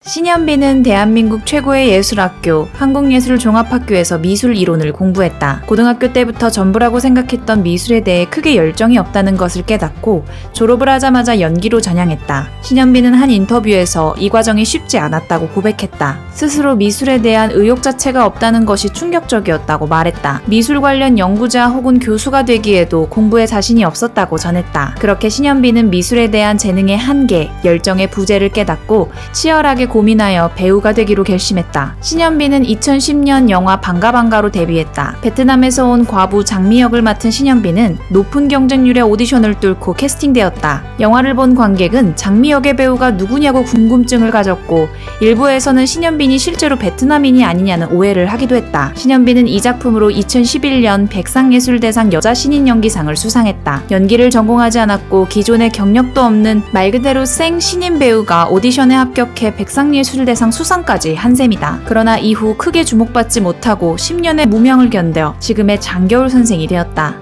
신현빈은 대한민국 최고의 예술학교 한국예술종합학교에서 미술 이론을 공부했다. 고등학교 때부터 전부라고 생각했던 미술에 대해 크게 열정이 없다는 것을 깨닫고 졸업을 하자마자 연기로 전향했다. 신현빈은 한 인터뷰에서 이 과정이 쉽지 않았다고 고백했다. 스스로 미술에 대한 의욕 자체가 없다는 것이 충격적이었다고 말했다. 미술 관련 연구자 혹은 교수가 되기에도 공부에 자신이 없었다고 전했다. 그렇게 신현빈은 미술에 대한 재능의 한계, 열정의 부재를 깨닫고 치열하게 고민하여 배우가 되기로 결심했다. 신현빈은 2010년 영화 방가방가로 데뷔했다. 베트남에서 온 과부 장미 역을 맡은 신현빈은 높은 경쟁률의 오디션을 뚫고 캐스팅되었다. 영화를 본 관객은 장미 역의 배우가 누구냐고 궁금증을 가졌고 일부에서는 신현빈이 실제로 베트남인이 아니냐는 오해를 하기도 했다. 신현빈은 이 작품으로 2011년 백상예술대상 여자신인 연기상을 수상했다. 연기를 전공하지 않았고 기존에 경력도 없는 말 그대로 생 신인 배우가 오디션에 합격해 백상예술대상 수상까지 한 셈이다. 그러나 이후 크게 주목받지 못하고 10년의 무명을 견뎌 지금의 장겨울 선생이 되었다.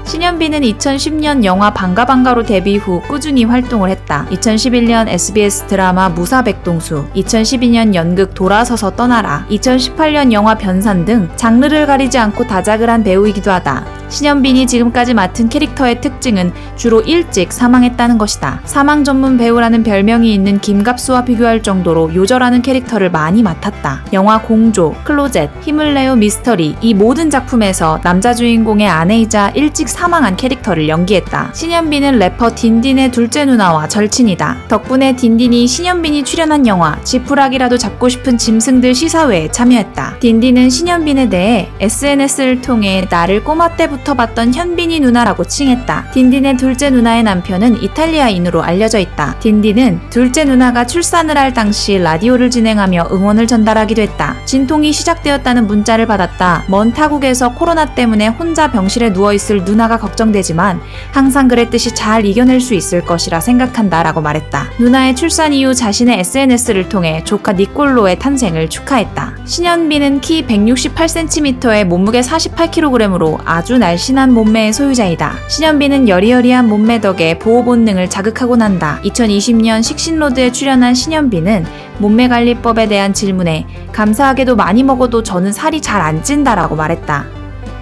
신현빈은 2010년 영화 방가방가로 데뷔 후 꾸준히 활동을 했다. 2011년 SBS 드라마 무사백동수, 2012년 연극 돌아서서 떠나라, 2018년 영화 변산 등 장르를 가리지 않고 다작을 한 배우이기도 하다. 신현빈이 지금까지 맡은 캐릭터의 특징은 주로 일찍 사망했다는 것이다. 사망 전문 배우라는 별명이 있는 김갑수와 비교할 정도로 요절하는 캐릭터를 많이 맡았다. 영화 공조, 클로젯, 힘을 내요 미스터리 이 모든 작품에서 남자 주인공의 아내이자 일찍 사망한 캐릭터를 연기했다. 신현빈은 래퍼 딘딘의 둘째 누나와 절친이다. 덕분에 딘딘이 신현빈이 출연한 영화 지푸라기라도 잡고 싶은 짐승들 시사회에 참여했다. 딘딘은 신현빈에 대해 SNS를 통해 나를 꼬마 때부터 봤던 현빈이 누나라고 칭했다. 딘딘의 둘째 누나의 남편은 이탈리아인으로 알려져 있다. 딘딘은 둘째 누나가 출산을 할 당시 라디오를 진행하며 응원을 전달하기도 했다. 진통이 시작되었다는 문자를 받았다. 먼 타국에서 코로나 때문에 혼자 병실에 누워있을 누나가 걱정되지만 항상 그랬듯이 잘 이겨낼 수 있을 것이라 생각한다 라고 말했다. 누나의 출산 이후 자신의 SNS를 통해 조카 니콜로의 탄생을 축하했다. 신현빈은 키 168cm에 몸무게 48kg으로 아주 날씬한 몸매의 소유자이다. 신현빈은 여리여리한 몸매 덕에 보호 본능을 자극하곤 한다. 2020년 식신로드에 출연한 신현빈은 몸매관리법에 대한 질문에 감사하게도 많이 먹어도 저는 살이 잘 안 찐다라고 말했다.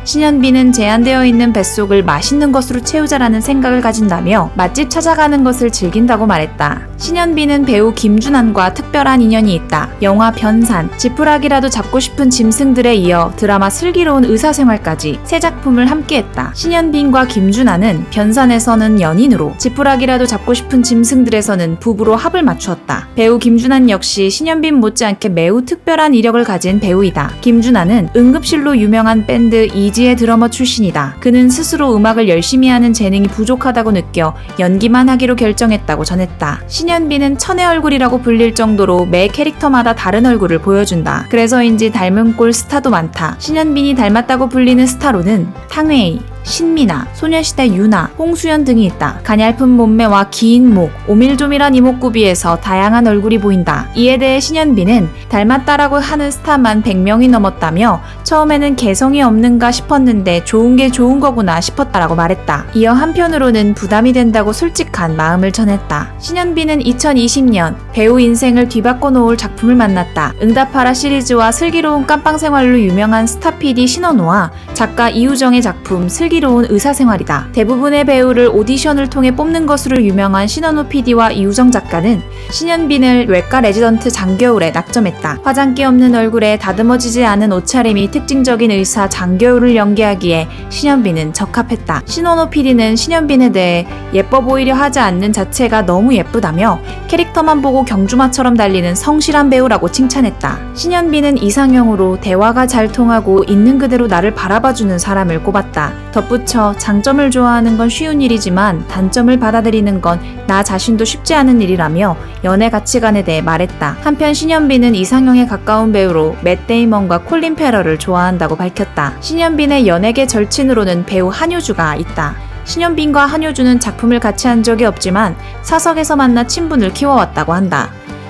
신현빈은 제한되어 있는 뱃속을 맛있는 것으로 채우자라는 생각을 가진다며 맛집 찾아가는 것을 즐긴다고 말했다. 신현빈은 배우 김준환과 특별한 인연이 있다. 영화 변산, 지푸라기라도 잡고 싶은 짐승들에 이어 드라마 슬기로운 의사생활까지 세 작품을 함께했다. 신현빈과 김준환은 변산에서는 연인으로, 지푸라기라도 잡고 싶은 짐승들에서는 부부로 합을 맞추었다. 배우 김준환 역시 신현빈 못지않게 매우 특별한 이력을 가진 배우이다. 김준환은 응급실로 유명한 밴드 이지의 드러머 출신이다. 그는 스스로 음악을 열심히 하는 재능이 부족하다고 느껴 연기만 하기로 결정했다고 전했다. 신현빈은 천의 얼굴이라고 불릴 정도로 매 캐릭터마다 다른 얼굴을 보여준다. 그래서인지 닮은 꼴 스타도 많다. 신현빈이 닮았다고 불리는 스타로는 탕웨이, 신미나, 소녀시대 유나, 홍수연 등이 있다. 가냘픈 몸매와 긴 목, 오밀조밀한 이목구비에서 다양한 얼굴이 보인다. 이에 대해 신현빈은 닮았다라고 하는 스타만 100명이 넘었다며 처음에는 개성이 없는가 싶었는데 좋은 게 좋은 거구나 싶었다라고 말했다. 이어 한편으로는 부담이 된다고 솔직한 마음을 전했다. 신현빈은 2020년 배우 인생을 뒤바꿔 놓을 작품을 만났다. 응답하라 시리즈와 슬기로운 깜빵생활로 유명한 스타 PD 신원우와 작가 이우정의 작품 슬기로운 의사생활이다. 대부분의 배우를 오디션을 통해 뽑는 것으로 유명한 신원우 PD와 이우정 작가는 신현빈을 외과 레지던트 장겨울에 낙점했다. 화장기 없는 얼굴에 다듬어지지 않은 옷차림이 특징적인 의사 장겨울을 연기하기에 신현빈은 적합했다. 신원우 PD는 신현빈에 대해 예뻐 보이려 하지 않는 자체가 너무 예쁘다며 캐릭터만 보고 경주마처럼 달리는 성실한 배우라고 칭찬했다. 신현빈은 이상형으로 대화가 잘 통하고 있는 그대로 나를 바라봐주는 사람을 꼽았다. 덧붙여 장점을 좋아하는 건 쉬운 일이지만 단점을 받아들이는 건 나 자신도 쉽지 않은 일이라며 연애 가치관에 대해 말했다. 한편 신현빈은 이상형에 가까운 배우로 맷 데이먼과 콜린 페럴을 좋아한다고 밝혔다. 신현빈의 연예계 절친으로는 배우 한효주가 있다. 신현빈과 한효주는 작품을 같이 한 적이 없지만 사석에서 만나 친분을 키워왔다고 한다.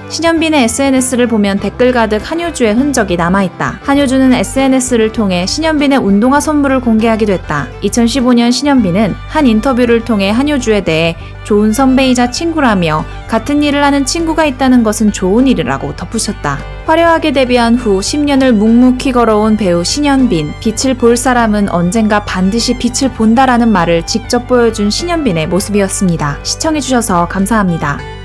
신현빈의 SNS를 보면 댓글 가득 한효주의 흔적이 남아있다. 한효주는 SNS를 통해 신현빈의 운동화 선물을 공개하기도 했다. 2015년 신현빈은 한 인터뷰를 통해 한효주에 대해 좋은 선배이자 친구라며 같은 일을 하는 친구가 있다는 것은 좋은 일이라고 덧붙였다. 화려하게 데뷔한 후 10년을 묵묵히 걸어온 배우 신현빈. 빛을 볼 사람은 언젠가 반드시 빛을 본다라는 말을 직접 보여준 신현빈의 모습이었습니다. 시청해주셔서 감사합니다.